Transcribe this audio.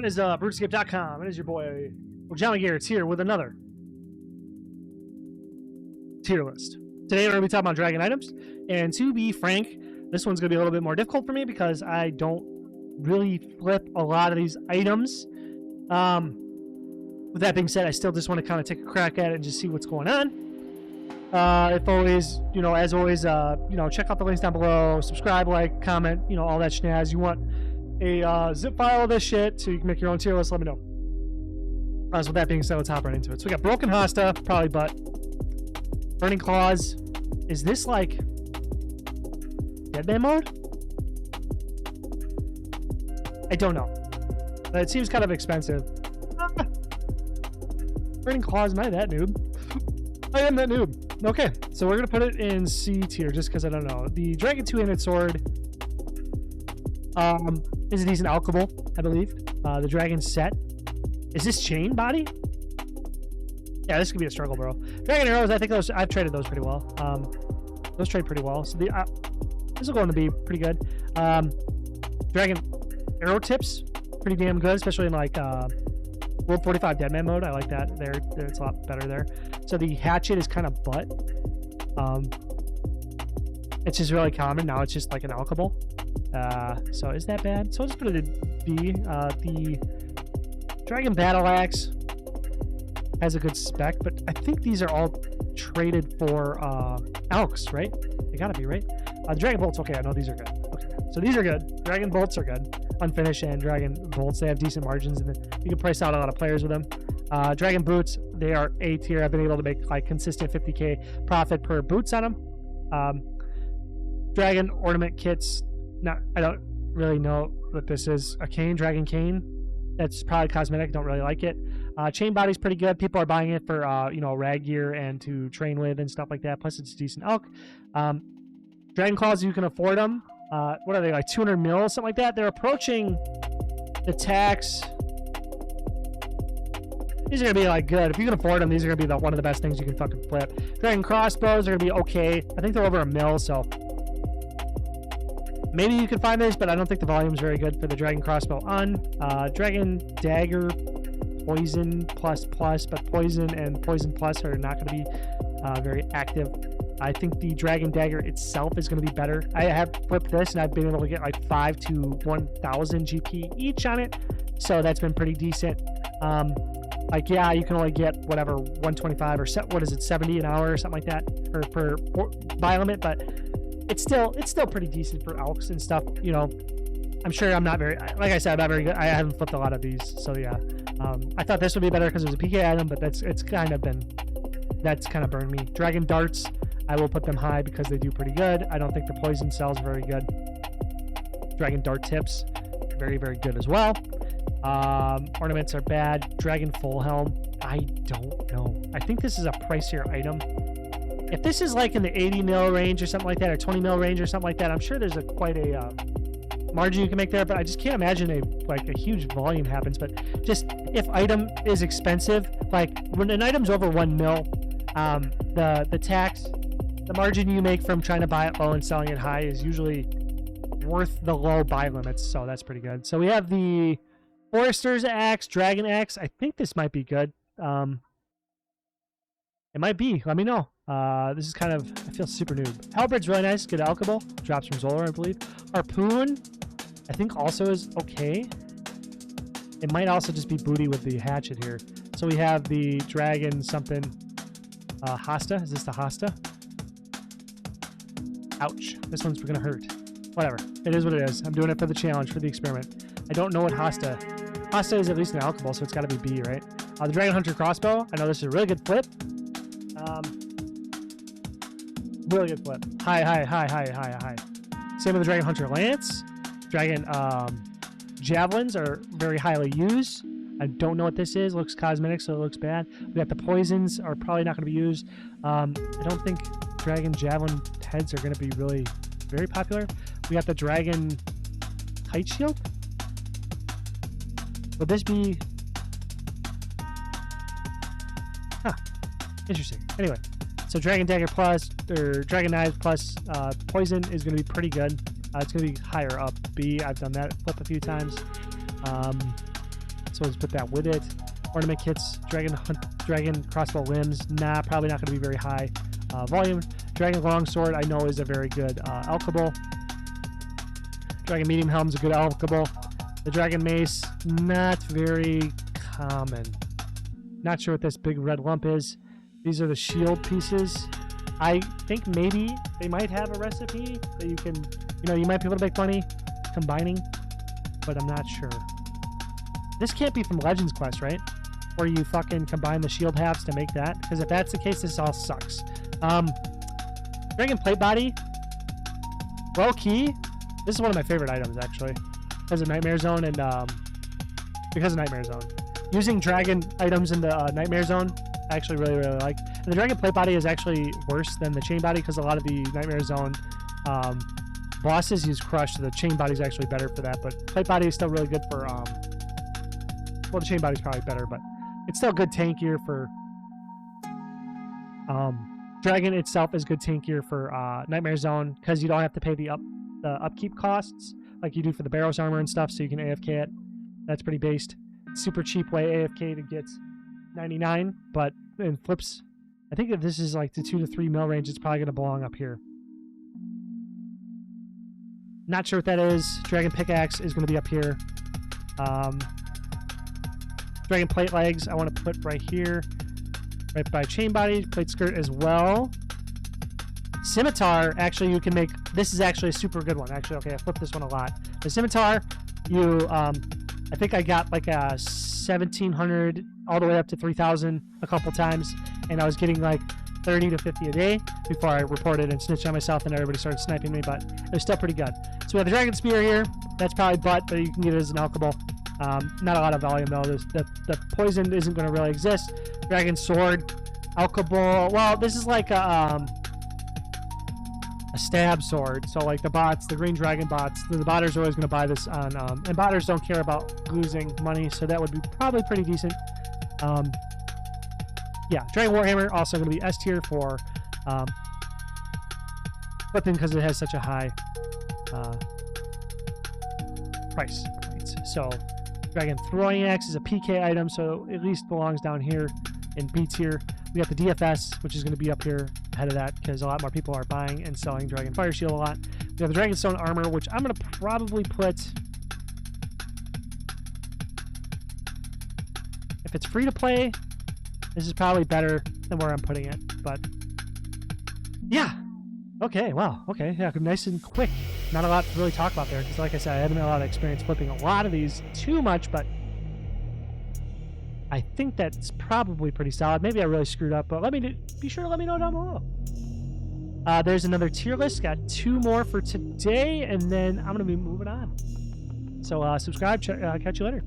It is Brutescape.com. It is your boy John Garrett's here with another tier list. Today we're going to be talking about dragon items, and to be frank, this one's going to be a little bit more difficult for me because I don't really flip a lot of these items. With that being said, I still just want to kind of take a crack at it and just see what's going on. If always, as always, check out the links down below, subscribe, like, comment, all that schnaz. You want a zip file of this shit so you can make your own tier list, let me know. So with that being said, let's hop right into it. So we got Broken Hosta, probably butt. Burning Claws. Is this like Deadman mode? I don't know. But it seems kind of expensive. Burning Claws, am I that noob? I am that noob. Okay, so we're going to put it in C tier just because I don't know. The Dragon Two-Handed Sword is a decent alchable, I believe. The Dragon Set. Is this chain body? Yeah, this could be a struggle, bro. Dragon Arrows, I think I've traded those pretty well. Those trade pretty well. So this is going to be pretty good. Dragon Arrow Tips, pretty damn good, especially in like World 45 Deadman mode. I like that. There, it's a lot better there. So the Hatchet is kind of butt. It's just really common. Now it's just like an alchable. So is that bad? So I'll just put it in B. The Dragon Battle Axe has a good spec, but I think these are all traded for Alks, right? They gotta be, right? The Dragon Bolts, okay, I know these are good. Okay, so these are good. Dragon Bolts are good. Unfinished and Dragon Bolts, they have decent margins, and you can price out a lot of players with them. Dragon Boots, they are A tier. I've been able to make like consistent 50k profit per boots on them. Dragon Ornament Kits, I don't really know what this is. A cane, Dragon Cane. That's probably cosmetic. Don't really like it. Chain body's pretty good. People are buying it for rag gear and to train with and stuff like that. Plus, it's a decent elk. Dragon Claws, you can afford them. What are they, like 200 mil, something like that? They're approaching the tax. These are gonna be like good. If you can afford them, these are gonna be one of the best things you can fucking flip. Dragon Crossbows are gonna be okay. I think they're over a mil, so maybe you can find this, but I don't think the volume is very good for the Dragon Crossbow on. Dragon Dagger, Poison plus, but Poison and Poison plus are not going to be very active. I think the Dragon Dagger itself is going to be better. I have flipped this, and I've been able to get like 5 to 1,000 GP each on it, so that's been pretty decent. Yeah, you can only get whatever 125 or what is it, 70 an hour or something like that per biolimit, but it's still pretty decent for Alks and stuff. I'm sure I'm not very, like I said, I'm not very good. I haven't flipped a lot of these, so yeah. I thought this would be better because it was a PK item, but that's kind of burned me. Dragon Darts, I will put them high because they do pretty good. I don't think the Poison Cell's very good. Dragon Dart Tips, very, very good as well. Ornaments are bad. Dragon Full Helm, I don't know. I think this is a pricier item. If this is like in the 80 mil range or something like that, or 20 mil range or something like that, I'm sure there's quite a margin you can make there, but I just can't imagine a huge volume happens. But just if item is expensive, like when an item's over 1 mil, the tax, the margin you make from trying to buy it low and selling it high is usually worth the low buy limits, so that's pretty good. So we have the Forester's Axe, Dragon Axe. I think this might be good. It might be. Let me know. This is kind of, I feel super noob. Halberd's really nice. Good alchable. Drops from Zolar, I believe. Harpoon, I think also is okay. It might also just be booty with the hatchet here. So we have the Dragon something. Hosta. Is this the Hosta? Ouch. This one's going to hurt. Whatever. It is what it is. I'm doing it for the challenge, for the experiment. I don't know what Hosta. Hosta is at least an alchable, so it's got to be B, right? The Dragon Hunter Crossbow. I know this is a really good flip. Really good flip. High. Same with the Dragon Hunter Lance. Dragon Javelins are very highly used. I don't know what this is. Looks cosmetic, so it looks bad. We got the Poisons are probably not going to be used. I don't think Dragon Javelin heads are going to be really very popular. We got the Dragon Kite Shield. Would this be... Huh. Interesting. Anyway. So Dragon Dagger plus, or Dragon Knives plus Poison is going to be pretty good. It's going to be higher up. B, I've done that flip a few times. so let's put that with it. Ornament kits, dragon crossbow limbs, nah, probably not going to be very high volume. Dragon longsword, I know is a very good alchable. Dragon medium helm is a good alchable. The dragon mace, not very common. Not sure what this big red lump is. These are the shield pieces. I think maybe they might have a recipe that you can, you might be able to make money combining, but I'm not sure. This can't be from Legends Quest, right? Where you fucking combine the shield halves to make that? Because if that's the case, this all sucks. Dragon plate body, low key. This is one of my favorite items, actually, because of Nightmare Zone and using dragon items in the Nightmare Zone, I actually really like. And the dragon plate body is actually worse than the chain body because a lot of the Nightmare Zone bosses use crush, so the chain body is actually better for that. But plate body is still really good for well, the chain body is probably better, but it's still good tankier for dragon itself is good tankier for Nightmare Zone because you don't have to pay the upkeep costs like you do for the Barrows armor and stuff, so you can AFK it. That's pretty based. Super cheap way AFK to get 99, but in flips, I think if this is like the 2 to 3 mil range, it's probably going to belong up here. Not sure what that is. Dragon pickaxe is going to be up here. Dragon plate legs, I want to put right here, right by chain body. Plate skirt as well. Scimitar, actually, you can make. This is actually a super good one. Actually, okay, I flipped this one a lot. The scimitar, I think I got like a 1,700 all the way up to 3,000 a couple times, and I was getting like 30 to 50 a day before I reported and snitched on myself, and everybody started sniping me, but it was still pretty good. So we have the dragon spear here. That's probably butt, but you can get it as an alchable. Not a lot of volume though. The poison isn't going to really exist. Dragon sword, alchable. Well, this is like a stab sword. So like the bots, the green dragon bots, the botters are always going to buy this on, and botters don't care about losing money, so that would be probably pretty decent. Yeah, Dragon Warhammer also going to be S tier for flipping because it has such a high price points. So Dragon Throwing Axe is a PK item, so at least belongs down here in B tier. We got the DFS, which is going to be up here ahead of that because a lot more people are buying and selling Dragon Fire Shield a lot. We have the Dragonstone Armor, which I'm going to probably put... If it's free to play, this is probably better than where I'm putting it, but... Yeah! Okay, wow, okay, yeah, nice and quick. Not a lot to really talk about there, because like I said, I haven't had a lot of experience flipping a lot of these too much, but I think that's probably pretty solid. Maybe I really screwed up, but be sure to let me know down below. There's another tier list. Got 2 more for today, and then I'm going to be moving on. So subscribe. Catch you later.